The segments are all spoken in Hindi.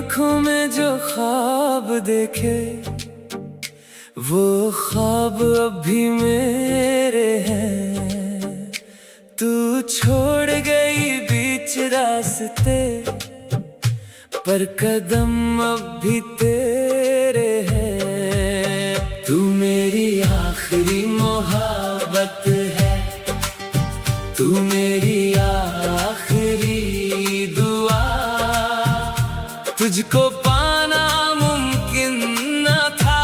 आंखों में जो ख्वाब देखे वो ख्वाब अब भी मेरे हैं। तू छोड़ गई बीच रास्ते पर कदम अब भी तेरे हैं। तू मेरी आखिरी मोहब्बत है, तू मेरी आखिरी दुआ। तुझको पाना मुमकिन न था,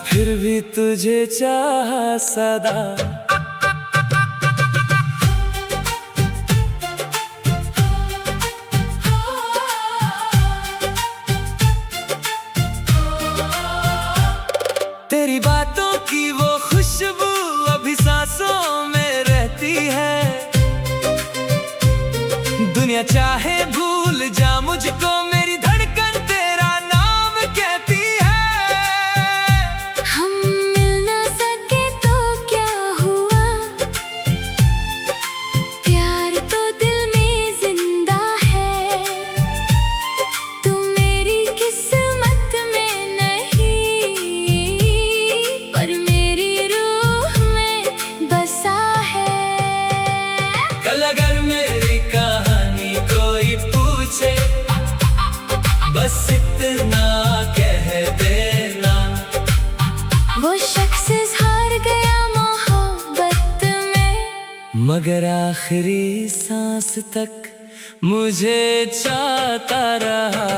फिर भी तुझे चाहा सदा। तेरी बातों की वो खुशबू अभी सांसों में रहती है। दुनिया चाहे भूल जा मुझको, मेरी धड़कन तेरा नाम कहती है। हम मिल ना सके तो क्या हुआ, प्यार तो दिल में जिंदा है। तू मेरी किस्मत में नहीं, पर मेरी रूह में बसा है। कल अगर मेरी कहानी कोई पूछे, बस इतना कह देना, वो शख्स हार गया मोहब्बत में, मगर आखिरी सांस तक मुझे चाहता रहा।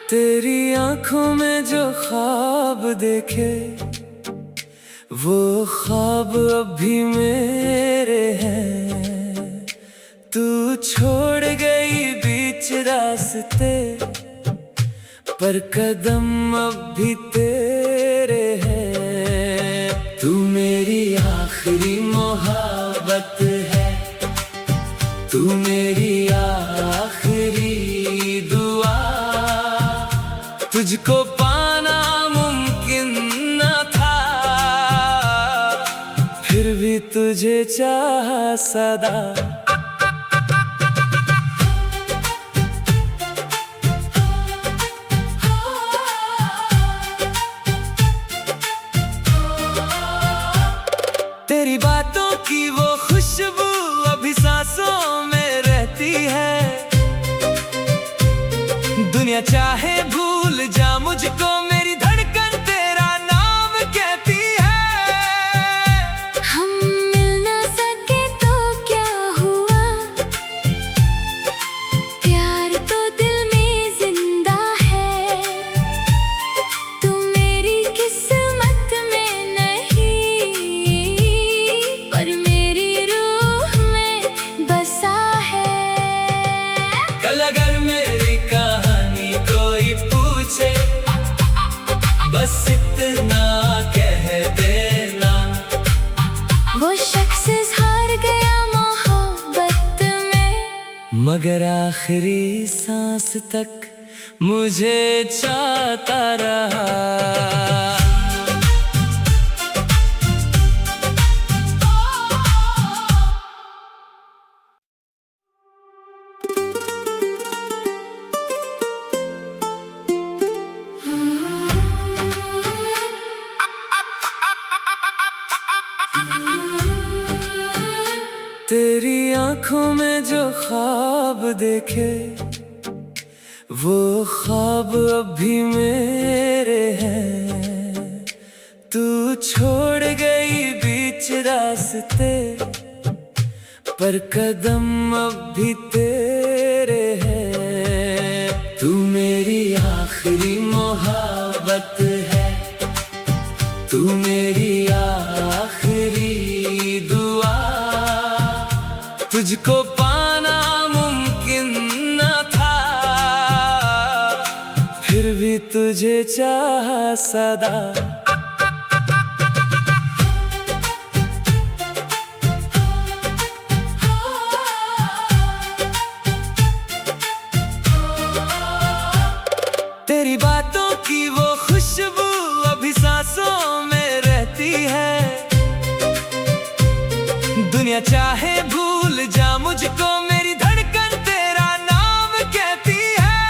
तेरी आंखों में जो ख्वाब देखे वो ख्वाब अब भी मेरे हैं। तू छोड़ गई बीच रास्ते पर कदम अब भी तेरे हैं। तू मेरी आखिरी मोहब्बत है, तू मेरी आखिरी दुआ। तुझको पाना मुमकिन न था, फिर भी तुझे चाहा सदा। तेरी बातों की वो खुशबू अभी सांसों में रहती है। दुनिया चाहे भूल जा मुझको, मेरी धड़कन तेरा नाम कहती है। हम मिल ना सके तो क्या हुआ, प्यार तो दिल में जिंदा है। तू मेरी किस्मत में नहीं, पर मेरी रूह में बसा है। कल अगर मेरी कहानी कोई पूछे, बस इतना कह देना, वो शख्स हार गया मोहब्बत में, मगर आखिरी सांस तक मुझे चाहता रहा। तेरी आंखों में जो ख्वाब देखे वो ख्वाब अब भी मेरे हैं। तू छोड़ गई बीच रास्ते पर कदम अब भी तेरे हैं। तू मेरी आखिरी मोहब्बत है, तू मेरी आखिरी दुआ। तुझको पाना मुमकिन न था, फिर भी तुझे चाहा सदा। दुनिया चाहे भूल जा मुझको, मेरी धड़कन तेरा नाम कहती है।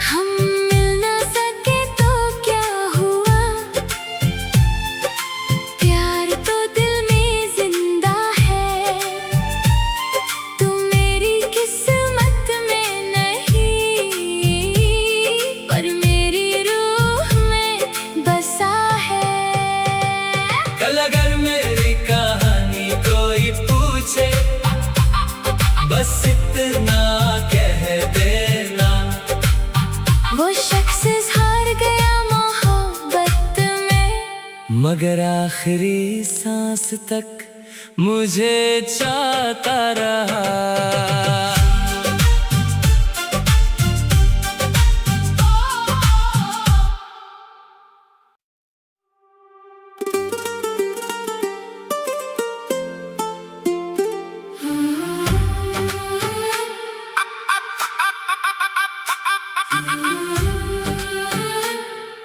हम मिल ना सके तो क्या हुआ, प्यार तो दिल में जिंदा है। तू मेरी किस्मत में नहीं, पर मेरी रूह में बसा है। कल अगर मेरी कहानी कोई पूछे, बस इतना कह देना, वो शख्स हार गया मोहब्बत में, मगर आखिरी सांस तक मुझे चाहता रहा।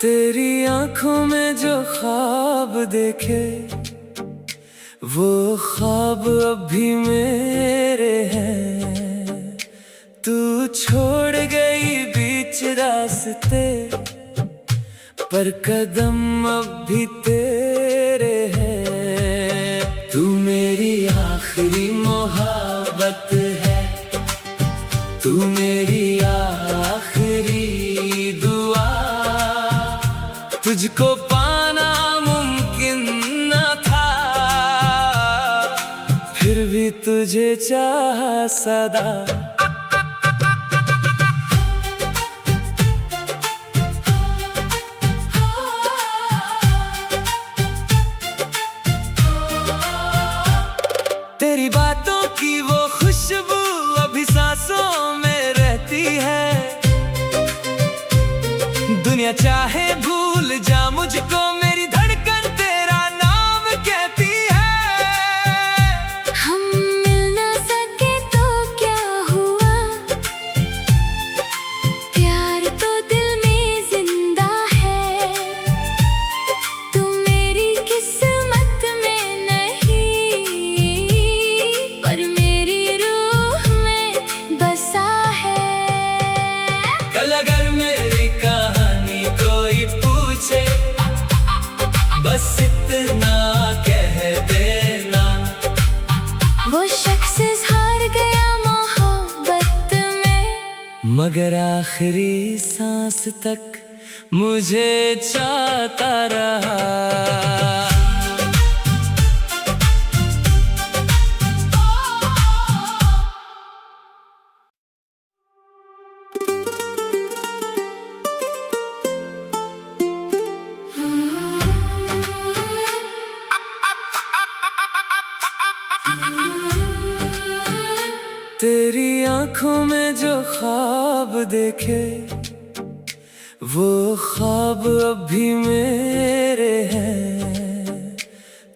तेरी आंखों में जो ख्वाब देखे, वो ख्वाब अब भी मेरे हैं। तू छोड़ गई बीच रास्ते, पर कदम अब भी तेरे हैं। तू मेरी आखिरी मोहब्बत है, तू मेरी आखिरी दुआ। तुझको पाना मुमकिन न था, फिर भी तुझे चाह सदा। तेरी बातों की वो खुशबू अभी सांसों में रहती है। दुनिया चाहे भूल जा मुझको, मेरी धड़कन तेरा नाम कहती है। हम मिल ना सके तो क्या हुआ, प्यार तो दिल में जिंदा है। तू मेरी किस्मत में नहीं, पर मेरी रूह में बसा है। कल अगर मेरी कहानी कोई पूछे, बस इतना कह देना, वो शख्स हार गया मोहब्बत में, मगर आखिरी सांस तक मुझे चाहता रहा। तेरी आंखों में जो ख्वाब देखे, वो ख्वाब अब भी मेरे हैं।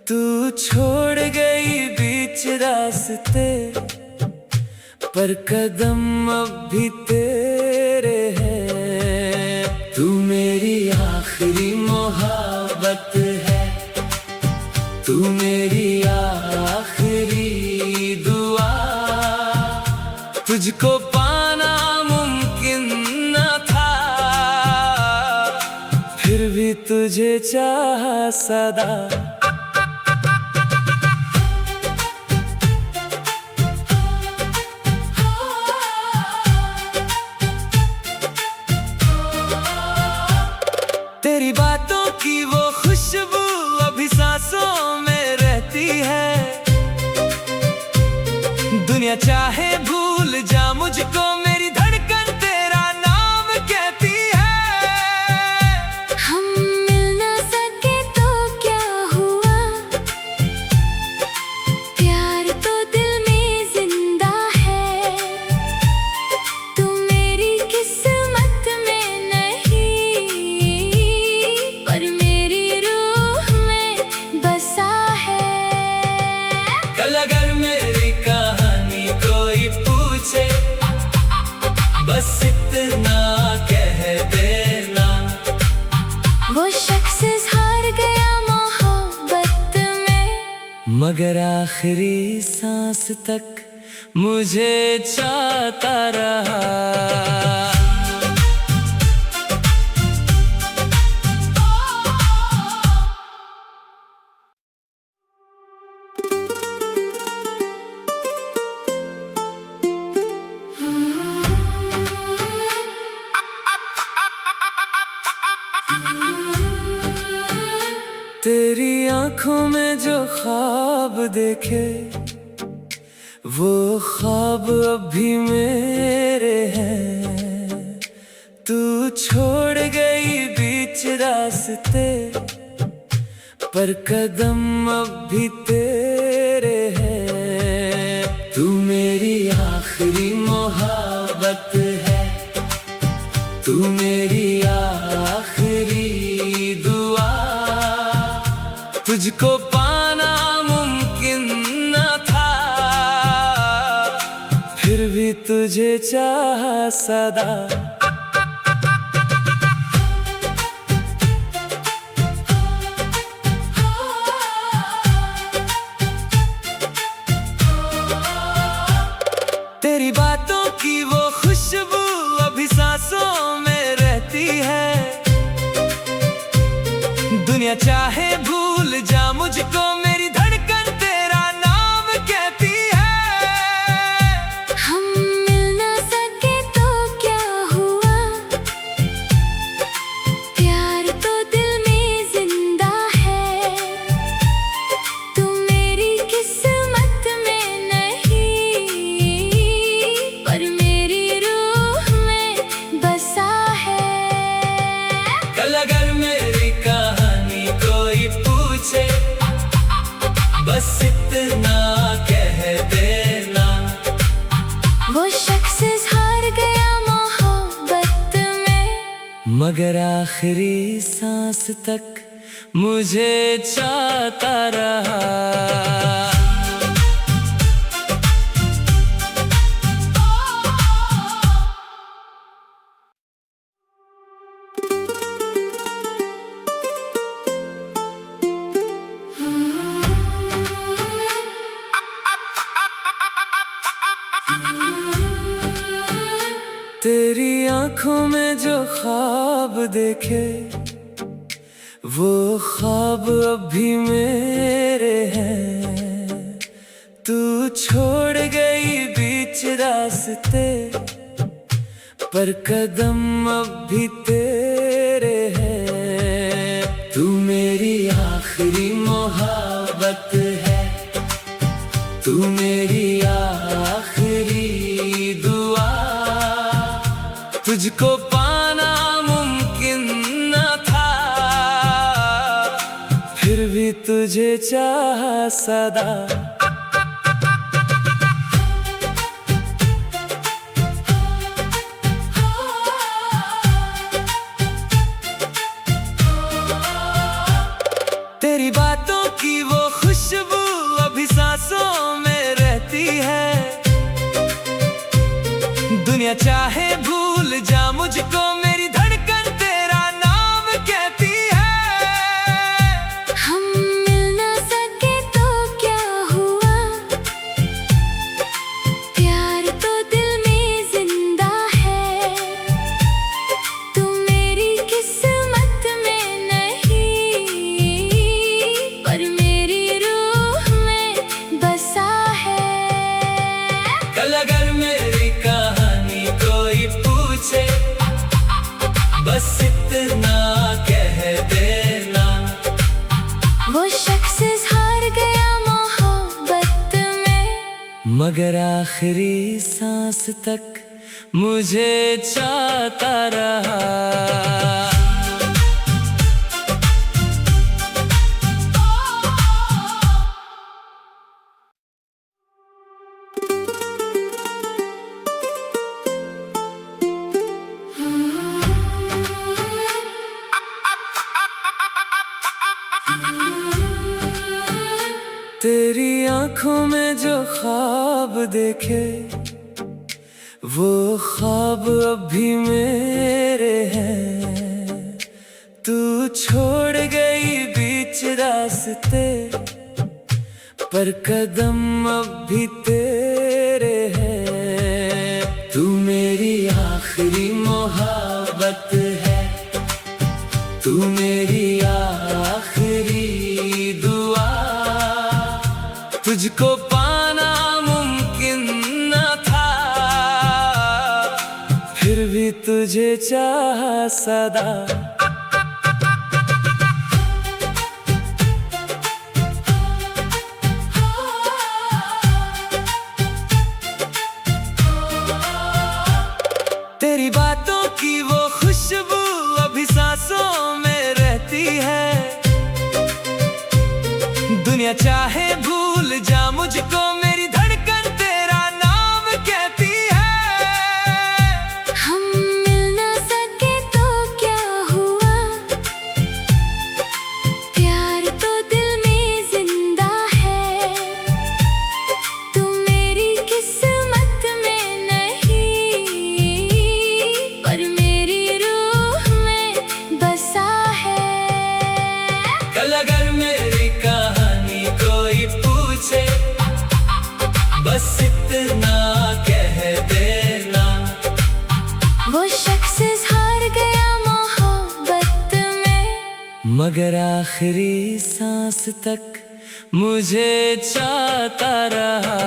तू छोड़ गई बीच रास्ते, पर कदम अब भी तेरे हैं। तू मेरी आखिरी मोहब्बत है, तू मेरी आखिरी दुआ। तुझको पाना मुमकिन न था, फिर भी तुझे चाह सदा। तेरी बातों की वो खुशबू अभी सांसों में रहती है। दुनिया चाहे भूल जा मुझको, मेरी धड़कन तेरा नाम कहती है। हम मिल ना सके तो क्या हुआ, प्यार तो दिल में जिंदा है। तू मेरी किस्मत में नहीं, पर मेरी रूह में बसा है। कल अगर मेरी कहानी कोई पूछे, बस इतना कह देना, वो शख्स हार गया मोहब्बत में, मगर आखिरी सांस तक मुझे चाहता रहा। तेरी आंखों में जो ख्वाब देखे वो ख्वाब अब भी मेरे हैं। तू छोड़ गई बीच रास्ते पर कदम अब भी तेरे हैं। तू मेरी आखिरी मोहब्बत है, तू मेरी आखिरी दुआ। तुझको पाना मुमकिन न था, फिर भी तुझे चाहा सदा। तेरी बातों की वो खुशबू अभी सांसों में रहती है। दुनिया चाहे भूल जा मुझको, मेरी धड़कन तेरा नाम कहती है। हम मिल ना सके तो क्या हुआ, प्यार तो दिल में जिंदा है। तू मेरी किस्मत में नहीं, पर मेरी रूह में बसा है। कल अगर मेरी कहानी कोई पूछे, बस इतना कह देना, वो शख्स हार गया मोहब्बत में। मगर आखिरी सांस तक मुझे चाहता रहा। तेरी आंखों में जो ख्वाब देखे वो ख्वाब अब भी मेरे हैं। तू छोड़ गई बीच रास्ते पर कदम अब भी तेरे हैं। तू मेरी आखिरी मोहब्बत है, तू मेरी आखिरी दुआ। तुझको पाना मुमकिन न था, फिर भी तुझे चाहा सदा। तेरी बातों की वो खुशबू अभी सांसों में रहती है। दुनिया चाहे भूल जा मुझको, मेरी धड़कन तेरा नाम कहती है। हम मिल ना सके तो क्या हुआ, प्यार तो दिल में जिंदा है। तू मेरी किस्मत में नहीं, पर मेरी रूह में बसा है। कल अगर मेरी कहानी कोई पूछे, बस इतना कह देना, वो शख्स हार गया मोहब्बत में। मगर आखिरी सांस तक मुझे चाहता रहा। तेरी आंखों में जो ख्वाब देखे वो ख्वाब अब भी मेरे हैं। तू छोड़ गई बीच रास्ते पर कदम अब भी तेरे हैं। तू मेरी आखिरी मोहब्बत है, तू मेरी आखिरी दुआ। तुझको पाना मुमकिन न था, फिर भी तुझे चाहा सदा। तेरी बातों की वो खुशबू अभी सांसों में रहती है। दुनिया चाहे भूल जा मुझको, मेरी धड़कन तेरा नाम कहती है। हम मिल ना सके तो क्या हुआ, प्यार तो दिल में जिंदा है। तू मेरी किस्मत में नहीं, पर मेरी रूह में बसा है। कल अगर मेरी कहानी कोई पूछे, बस इतना कह देना, वो शख्स हार गया मोहब्बत में, मगर आखिरी सांस तक मुझे चाहता रहा।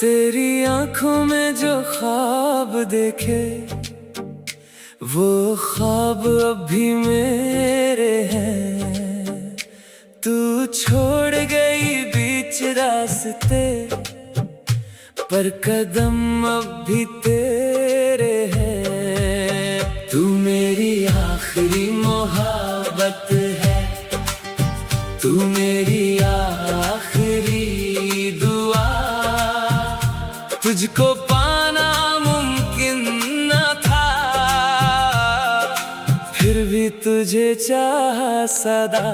तेरी आंखों में जो ख्वाब देखे, वो ख्वाब अब भी मेरे हैं। तू छोड़ गई बीच रास्ते, पर कदम अब भी तेरे हैं। तू मेरी आखिरी मोहब्बत है, तू मेरी आखिरी दुआ। तुझको पाना मुमकिन न था, फिर भी तुझे चाहा सदा।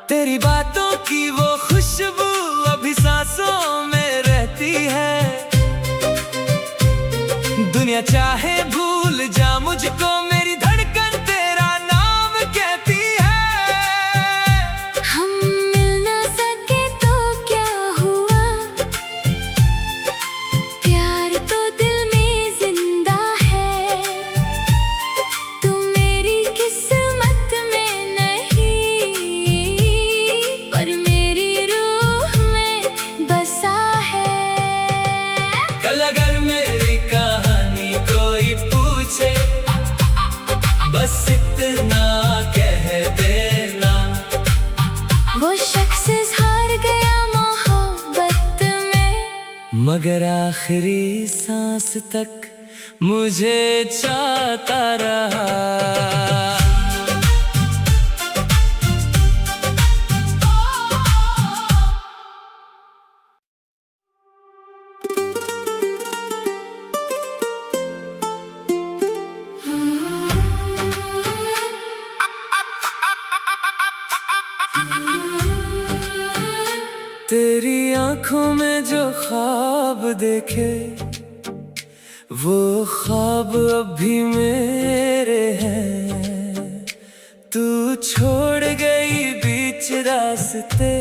तेरी बातों की वो खुशबू अभी सांसों में रहती है। दुनिया चाहे भूल जा मुझको, मेरी धड़कन तेरा नाम कहती है। हम मिल ना सके तो क्या हुआ, प्यार तो दिल में जिंदा है। तू मेरी किस्मत में नहीं, पर मेरी रूह में बसा है। कल अगर मेरी कहानी कोई पूछे, बस इतना कह देना, वो शख्स हार गया मोहब्बत में, मगर आखिरी सांस तक मुझे चाहता रहा। तेरी आंखों में जो ख्वाब देखे, वो ख्वाब अब भी मेरे हैं। तू छोड़ गई बीच रास्ते,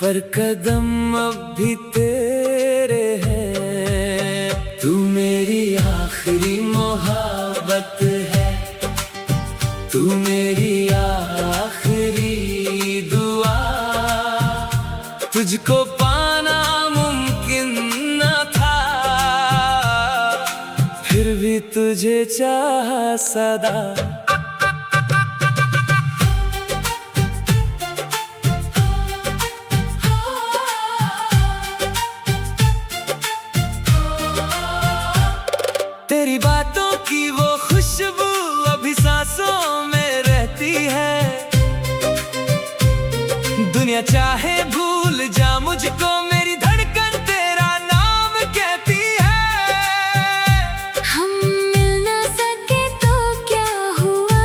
पर कदम अब भी तेरे हैं। तू मेरी आखिरी मोहब्बत है, तू मेरी आखिरी दुआ। तुझको पाना मुमकिन न था, फिर भी तुझे चाहा सदा। तेरी बातों की वो खुशबू अभी सांसों में रहती है। दुनिया चाहे भूल जा मुझको, मेरी धड़कन तेरा नाम कहती है। हम मिल ना सके तो क्या हुआ,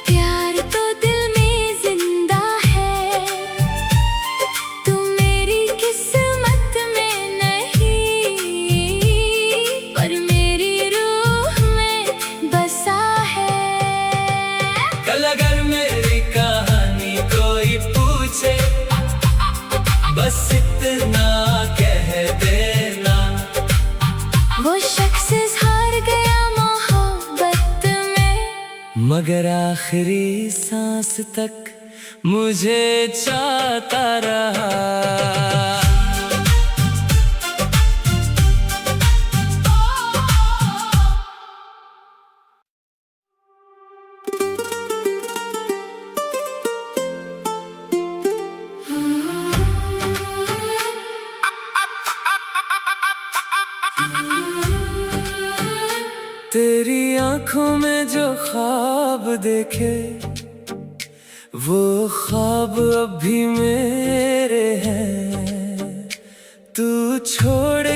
प्यार तो दिल में जिंदा है। तू मेरी किस्मत में नहीं, पर मेरी रूह में बसा है। कल अगर मेरी कहानी कोई पूछे, बस इतना कह देना, वो शख्स हार गया मोहब्बत में, मगर आखिरी सांस तक मुझे चाहता रहा। तेरी आंखों में जो ख्वाब देखे, वो ख्वाब अब भी मेरे हैं। तू छोड़